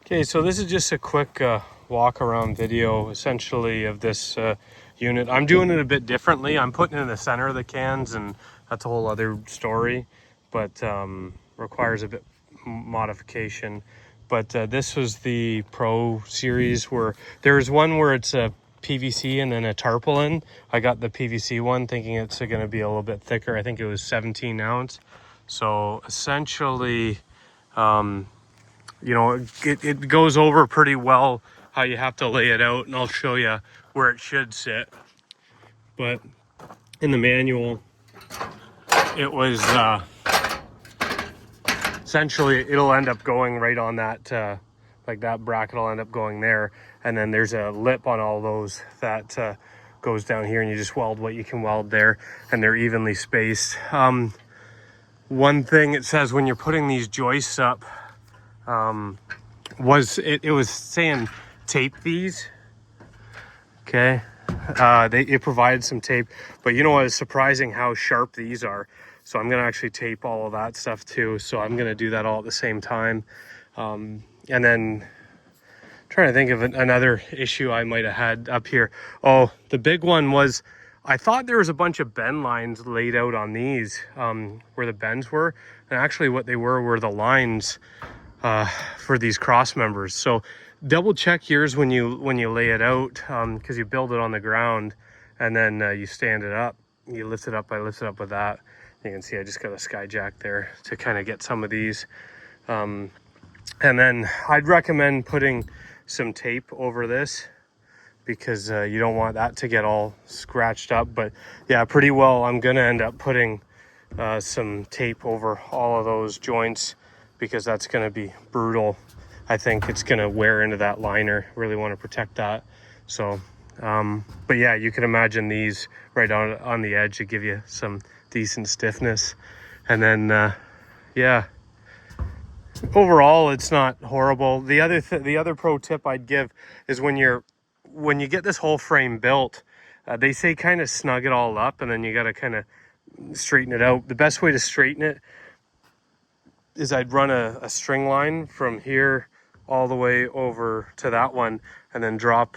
Okay, so this is just a quick walk around video essentially of this unit. I'm doing it a bit differently. I'm putting it in the center of the cans, and that's a whole other story, but requires a bit modification. But this was the Pro series where there's one where it's a PVC and then a tarpaulin. I got the PVC one thinking it's going to be a little bit thicker. I think it was 17 ounce. So essentially, you know, it goes over pretty well how you have to lay it out, and I'll show you where it should sit. But in the manual, it was essentially it'll end up going right on that, like that bracket will end up going there, and then there's a lip on all those that goes down here, and you just weld what you can weld there, and they're evenly spaced. One thing it says when you're putting these joists up, it was saying tape these. Okay, it provided some tape, but you know what is surprising how sharp these are. So I'm gonna actually tape all of that stuff too. So I'm gonna do that all at the same time. And then trying to think of another issue I might have had up here. Oh, the big one was I thought there was a bunch of bend lines laid out on these where the bends were, and actually what they were the lines for these cross members. So double check yours when you lay it out, because you build it on the ground and then you stand it up, you lift it up. I lifted up with that. You can see I just got a skyjack there to kind of get some of these, and then I'd recommend putting some tape over this because you don't want that to get all scratched up. But yeah, pretty well I'm gonna end up putting some tape over all of those joints, because that's going to be brutal. I think it's going to wear into that liner. Really want to protect that. So, but yeah, you can imagine these right on the edge to give you some decent stiffness. And then, yeah, overall, it's not horrible. The other pro tip I'd give is when you get this whole frame built, they say kind of snug it all up, and then you got to kind of straighten it out. The best way to straighten it is I'd run a string line from here all the way over to that one, and then drop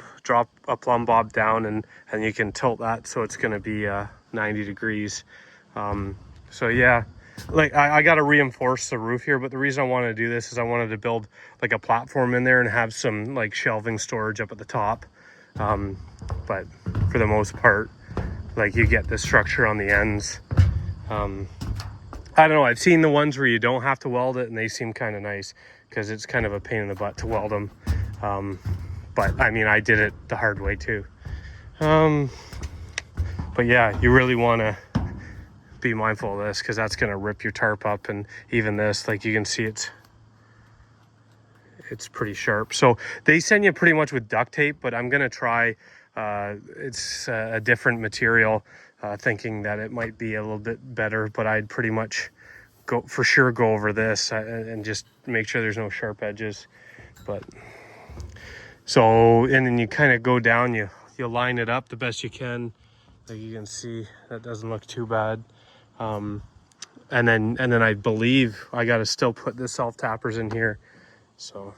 a plumb bob down, and you can tilt that so it's going to be 90 degrees. So yeah, like I got to reinforce the roof here, but the reason I wanted to do this is I wanted to build like a platform in there and have some like shelving storage up at the top. But for the most part, like you get the structure on the ends. I don't know, I've seen the ones where you don't have to weld it, and they seem kind of nice because it's kind of a pain in the butt to weld them. But I mean, I did it the hard way too. But yeah, you really want to be mindful of this because that's going to rip your tarp up. And even this, like you can see, it's pretty sharp. So they send you pretty much with duct tape, but I'm going to try it's a different material, thinking that it might be a little bit better, but I'd pretty much go over this and just make sure there's no sharp edges. But so, and then you kind of go down, you line it up the best you can. Like you can see, that doesn't look too bad. And then I believe I got to still put the self tappers in here. So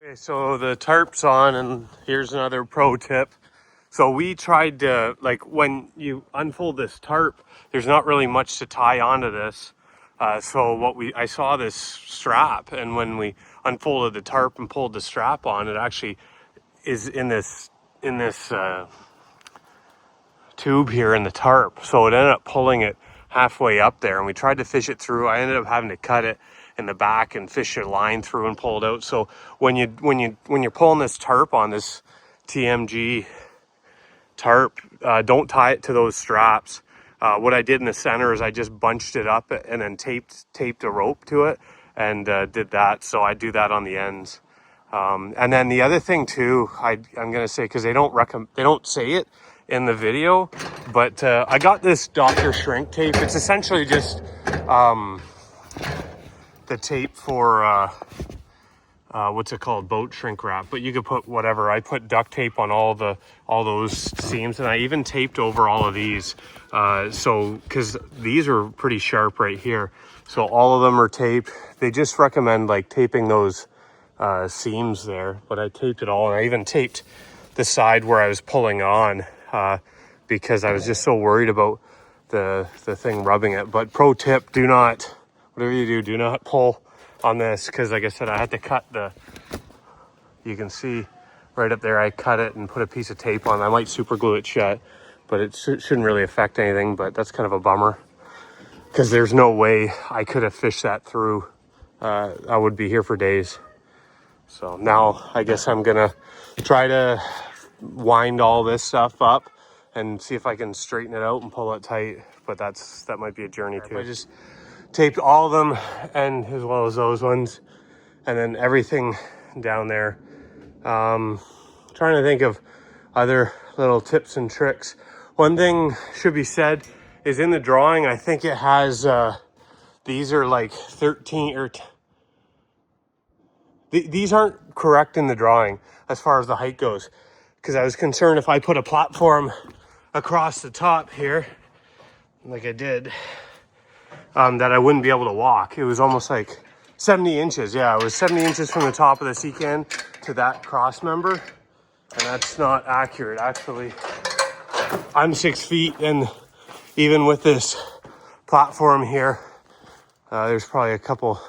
okay, so the tarp's on, and here's another pro tip. So we tried to, like, when you unfold this tarp, there's not really much to tie onto this. So I saw this strap, and when we unfolded the tarp and pulled the strap on, it actually is in this tube here in the tarp. So it ended up pulling it halfway up there, and we tried to fish it through. I ended up having to cut it in the back and fish a line through and pull it out. So when you're pulling this tarp on, this TMG tarp, don't tie it to those straps. What I did in the center is I just bunched it up and then taped a rope to it, and did that. So I do that on the ends. And then the other thing too, I'm gonna say, because they don't say it in the video, but I got this Dr. Shrink tape. It's essentially just the tape for what's it called, boat shrink wrap, but you could put whatever. I put duct tape on all those seams, and I even taped over all of these, so because these are pretty sharp right here, so all of them are taped. They just recommend like taping those seams there, but I taped it all, and I even taped the side where I was pulling on, because I was just so worried about the thing rubbing it. But pro tip, do not, whatever you do not pull on this, because like I said, I had to cut you can see right up there, I cut it and put a piece of tape on. I might super glue it shut, but it shouldn't really affect anything. But that's kind of a bummer, because there's no way I could have fished that through. I would be here for days. So now I guess I'm gonna try to wind all this stuff up and see if I can straighten it out and pull it tight. But that might be a journey too. I just taped all of them, and as well as those ones, and then everything down there. Trying to think of other little tips and tricks. One thing should be said is in the drawing, I think it has these are like 13 or these aren't correct in the drawing as far as the height goes, because I was concerned if I put a platform across the top here like I did, that I wouldn't be able to walk. It was almost like 70 inches. Yeah, it was 70 inches from the top of the sea can to that cross member. And that's not accurate. Actually, I'm 6 feet, and even with this platform here, there's probably a couple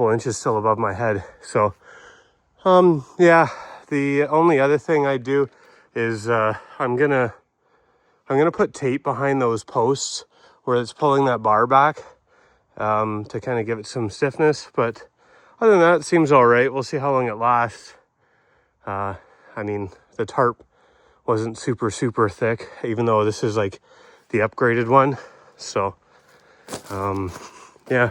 inches still above my head. So, yeah, the only other thing I do is I'm gonna put tape behind those posts where it's pulling that bar back, to kind of give it some stiffness. But other than that, it seems all right. We'll see how long it lasts. I mean, the tarp wasn't super thick, even though this is like the upgraded one. So, yeah,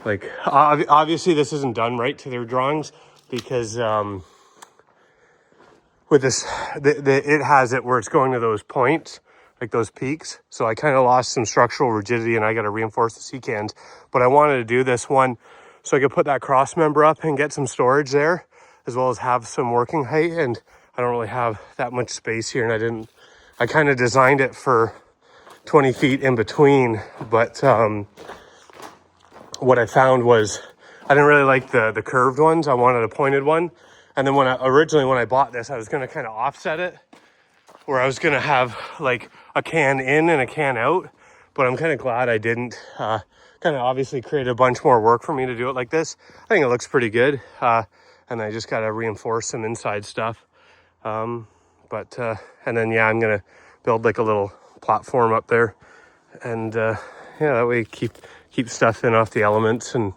like obviously this isn't done right to their drawings, because with this, it has it where it's going to those points, like those peaks. So I kind of lost some structural rigidity, and I got to reinforce the sea cans. But I wanted to do this one so I could put that cross member up and get some storage there, as well as have some working height. And I don't really have that much space here, and I kind of designed it for 20 feet in between. But what I found was I didn't really like the curved ones. I wanted a pointed one. And then originally when I bought this, I was going to kind of offset it, where I was going to have like a can in and a can out. But I'm kind of glad I didn't. Kind of obviously created a bunch more work for me to do it like this. I think it looks pretty good. And I just got to reinforce some inside stuff. And then, yeah, I'm going to build like a little platform up there. And yeah, that way keep stuff in off the elements and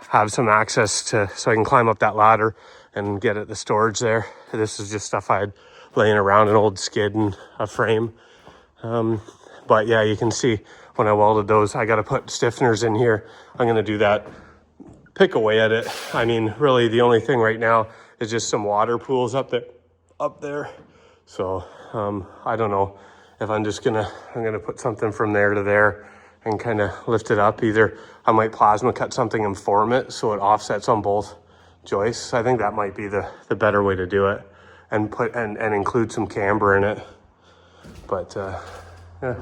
have some access so I can climb up that ladder and get at the storage there. This is just stuff I had laying around, an old skid and a frame. But yeah, you can see when I welded those, I got to put stiffeners in here. I'm going to do that, pick away at it. I mean, really the only thing right now is just some water pools up there. So I don't know if I'm gonna put something from there to there and kind of lift it up. Either I might plasma cut something and form it so it offsets on both joists. I think that might be the better way to do it, and include some camber in it. But yeah.